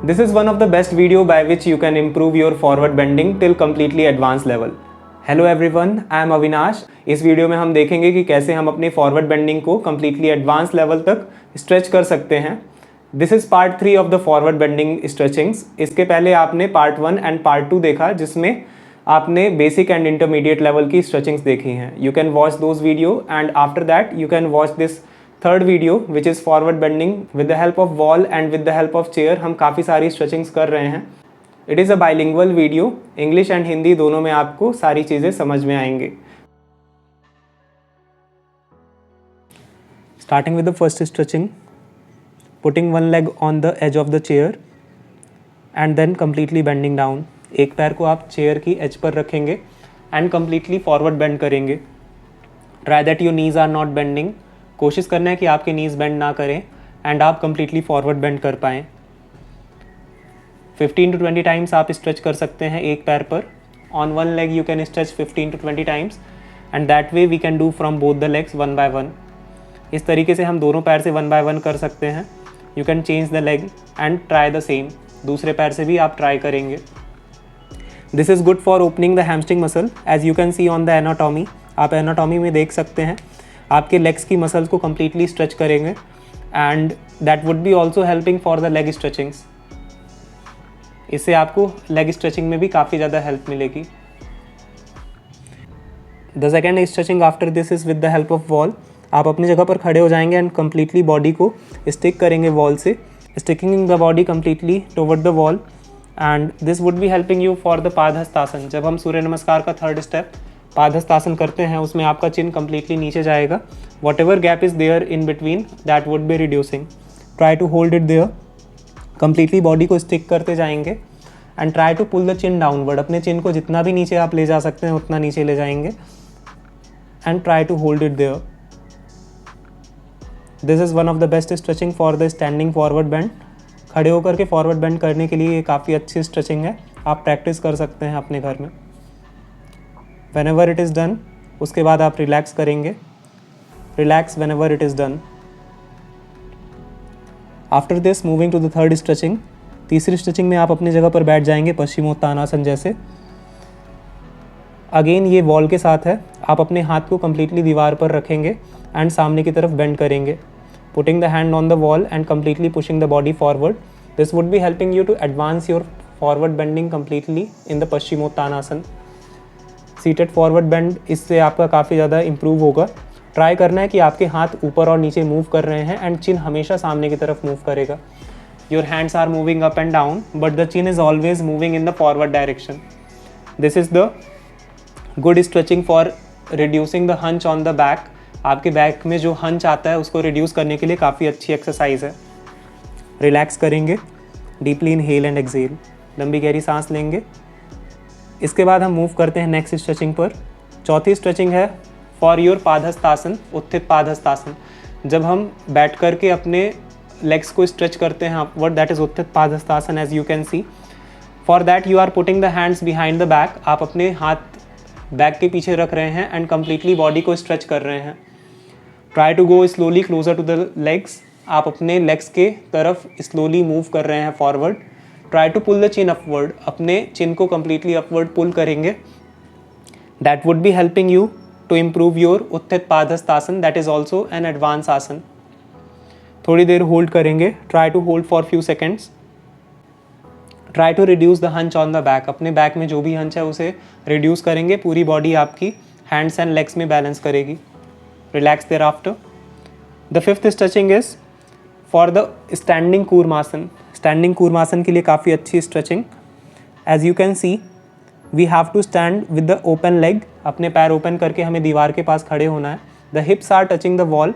This is one of the best video by which you can improve your forward bending till completely advanced level. Hello everyone, I am Avinash. इस video में हम देखेंगे कि कैसे हम अपने forward bending को completely एडवांस लेवल तक स्ट्रेच कर सकते हैं. This is part 3 of the forward bending stretchings. इसके पहले आपने पार्ट 1 एंड पार्ट 2 देखा जिसमें आपने बेसिक एंड इंटरमीडिएट लेवल की स्ट्रेचिंग्स देखी हैं. You can watch those video and after that you can watch this third video which is forward bending. With the help of wall and with the help of chair हम काफ़ी सारी stretchings कर रहे हैं. It is a bilingual video, English and Hindi दोनों में आपको सारी चीज़ें समझ में आएंगे. Starting with the first stretching, putting one leg on the edge of the chair and then completely bending down. एक पैर को आप चेयर की एज पर रखेंगे एंड कम्प्लीटली फॉरवर्ड बेंड करेंगे. Try that your knees are not bending. कोशिश करना है कि आपके नीज बेंड ना करें एंड आप कम्प्लीटली फॉरवर्ड बेंड कर पाएँ. 15 to 20 टाइम्स आप स्ट्रेच कर सकते हैं एक पैर पर. On one leg you can stretch 15 to 20 times and that way we can do from both the legs one by one. इस तरीके से हम दोनों पैर से वन बाय वन कर सकते हैं. You can change the leg and try the same. दूसरे पैर से भी आप ट्राई करेंगे. This is good for opening the hamstring muscle as you can see on the anatomy. आप एनाटॉमी में देख सकते हैं आपके लेग्स की मसल्स को कम्प्लीटली स्ट्रेच करेंगे and that would be also helping for the leg stretchings. इससे आपको लेग स्ट्रेचिंग में भी काफ़ी ज़्यादा हेल्प मिलेगी. The second stretching after this is with the help of wall. आप अपनी जगह पर खड़े हो जाएंगे एंड कम्प्लीटली बॉडी को स्टिक करेंगे वॉल से, sticking the body completely toward the wall and this would be helping you for the padahastasana. जब हम सूर्य नमस्कार का थर्ड स्टेप पादहस्तासन करते हैं उसमें आपका चिन कम्प्लीटली नीचे जाएगा. Whatever gap is there in between that would be reducing. Try to hold it there. Completely body को स्टिक करते जाएंगे and try to pull the chin downward. अपने चिन को जितना भी नीचे आप ले जा सकते हैं उतना नीचे ले जाएंगे and try to hold it there. This is one of the best stretching for the standing forward bend. खड़े होकर के फॉरवर्ड बेंड करने के लिए ये काफ़ी अच्छी स्ट्रेचिंग है. आप प्रैक्टिस कर सकते हैं अपने घर में. व्हेनेवर इट इज़ डन उसके बाद आप रिलैक्स करेंगे. Relax whenever it is done. After this moving to the third stretching. तीसरी स्ट्रेचिंग में आप अपनी जगह पर बैठ जाएंगे पश्चिमोत्तानासन जैसे. अगेन ये वॉल के साथ है. आप अपने हाथ को कम्प्लीटली दीवार पर रखेंगे एंड सामने की तरफ बेंड करेंगे. Putting the hand on the wall and completely pushing the body forward. This would be helping you to advance your forward bending completely in the Paschimottanasana. Seated forward bend इससे आपका काफ़ी ज़्यादा इंप्रूव होगा. Try करना है कि आपके हाथ ऊपर और नीचे मूव कर रहे हैं एंड चिन हमेशा सामने की तरफ मूव करेगा. Your hands are moving up and down but the chin is always moving in the forward direction. This is the good stretching for reducing the hunch on the back. आपके back में जो hunch आता है उसको reduce करने के लिए काफ़ी अच्छी एक्सरसाइज है. रिलैक्स करेंगे. Deeply inhale and exhale. लंबी गहरी सांस लेंगे. इसके बाद हम मूव करते हैं नेक्स्ट स्ट्रेचिंग पर. चौथी स्ट्रेचिंग है फॉर योर पादहस्तासन, उत्थित पादहस्तासन. जब हम बैठ करके अपने लेग्स को स्ट्रेच करते हैं upward, that is Utthita Padahastasana as you can see. For that you are putting the hands behind the back. आप अपने हाथ बैक के पीछे रख रहे हैं एंड कम्प्लीटली बॉडी को स्ट्रेच कर रहे हैं. Try to go slowly closer to the legs. आप अपने लेग्स के तरफ स्लोली मूव कर रहे हैं forward. Try to pull the chin upward. अपने चिन को कम्प्लीटली अपवर्ड पुल करेंगे. That would be helping you to improve your Utthita Padahastasana. That is also an advance asana. थोड़ी देर होल्ड करेंगे. Try to hold for few seconds. Try to reduce the hunch on the back. अपने back में जो भी hunch है उसे रिड्यूस करेंगे. पूरी बॉडी आपकी हैंड्स एंड लेग्स में बैलेंस करेगी. Relax thereafter. The fifth stretching is for the standing Kurmasana. Standing Kurmasana के लिए काफ़ी अच्छी stretching. As you can see we have to stand with the open leg. अपने पैर ओपन करके हमें दीवार के पास खड़े होना है. The hips are touching the wall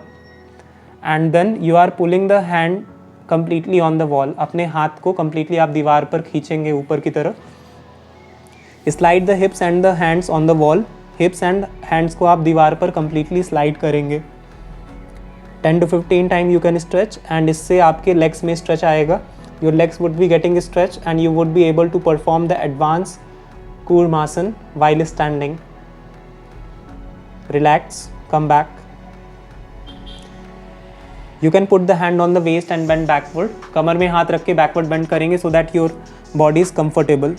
and then you are pulling the hand completely on the wall. अपने हाथ को कम्प्लीटली आप दीवार पर खींचेंगे ऊपर की तरफ. Slide the हिप्स and the hands on the wall. हिप्स and hands को आप दीवार पर कम्प्लीटली स्लाइड करेंगे. 10 to 15 time you can stretch and इससे आपके लेग्स में स्ट्रेच आएगा. Your legs would be getting stretch and you would be able to perform the advance Kurmasana while standing. Relax, come back. You can put the hand on the waist and bend backward. कमर में हाथ रख के backward bend करेंगे so that your body is comfortable.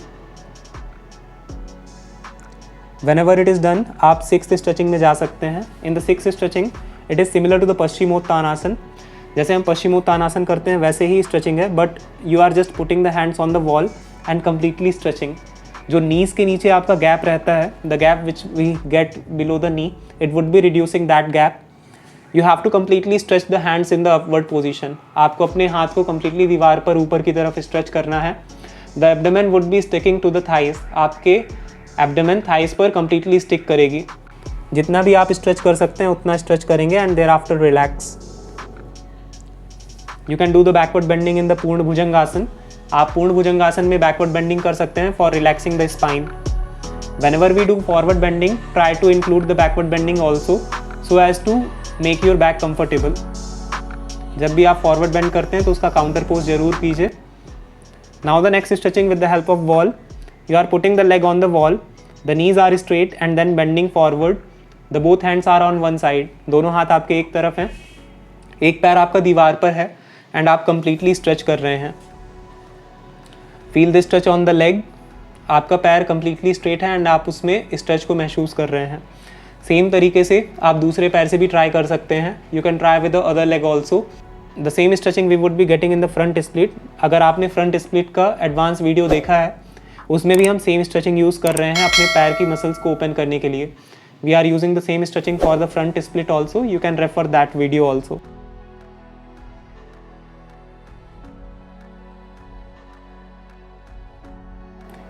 Whenever it is done, आप 6th stretching में जा सकते हैं. In the 6th stretching, it is similar to the Paschimottanasana. जैसे हम पश्चिमोत्तानासन करते हैं वैसे ही स्ट्रेचिंग है, but you are just putting the hands on the wall and completely stretching. जो नीज के नीचे आपका गैप रहता है, the gap which we get below the knee, it would be reducing that gap. You have to completely stretch the hands in the upward position. आपको अपने हाथ को कम्प्लीटली दीवार पर ऊपर की तरफ स्ट्रेच करना है. The abdomen would be sticking to the thighs. आपके एब्डोमेन थाइस पर कम्प्लीटली स्टिक करेगी. जितना भी आप स्ट्रेच कर सकते हैं उतना स्ट्रेच करेंगे and thereafter relax. You can do the backward bending in the Purna Bhujangasana. आप पूर्ण भुजंगासन में बैकवर्ड बेंडिंग कर सकते हैं for relaxing the spine. Whenever we do forward bending, try to include the backward bending also so as to make your back comfortable. जब भी आप forward bend करते हैं तो उसका counter pose जरूर कीजिए. Now the next stretching with the help of wall. You are putting the leg on the wall. The knees are straight and then bending forward. The both hands are on one side. दोनों हाथ आपके एक तरफ हैं. एक पैर आपका दीवार पर है and आप completely stretch कर रहे हैं. Feel the stretch on the leg. आपका पैर कम्प्लीटली स्ट्रेट है एंड आप उसमें स्ट्रेच को महसूस कर रहे हैं. सेम तरीके से आप दूसरे पैर से भी ट्राई कर सकते हैं. You can try with the other leg also. The same stretching we would be getting in the front split. अगर आपने फ्रंट स्प्लिट का एडवांस वीडियो देखा है उसमें भी हम सेम स्ट्रेचिंग यूज़ कर रहे हैं अपने पैर की मसल्स को ओपन करने के लिए. We are using the same stretching for the front split also. You can refer that video also.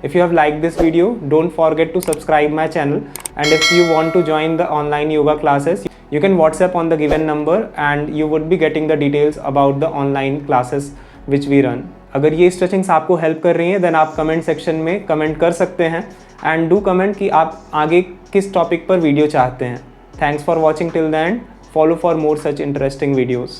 If you have liked this video, don't forget to subscribe my channel, and if you want to join the online yoga classes, you can WhatsApp on the given number and you would be getting the details about the online classes which we run. अगर ये stretchings आपको help कर रही हैं then आप comment section में comment कर सकते हैं एंड डू कमेंट कि आप आगे किस टॉपिक पर वीडियो चाहते हैं. Thanks for watching till the end. Follow for more such interesting videos.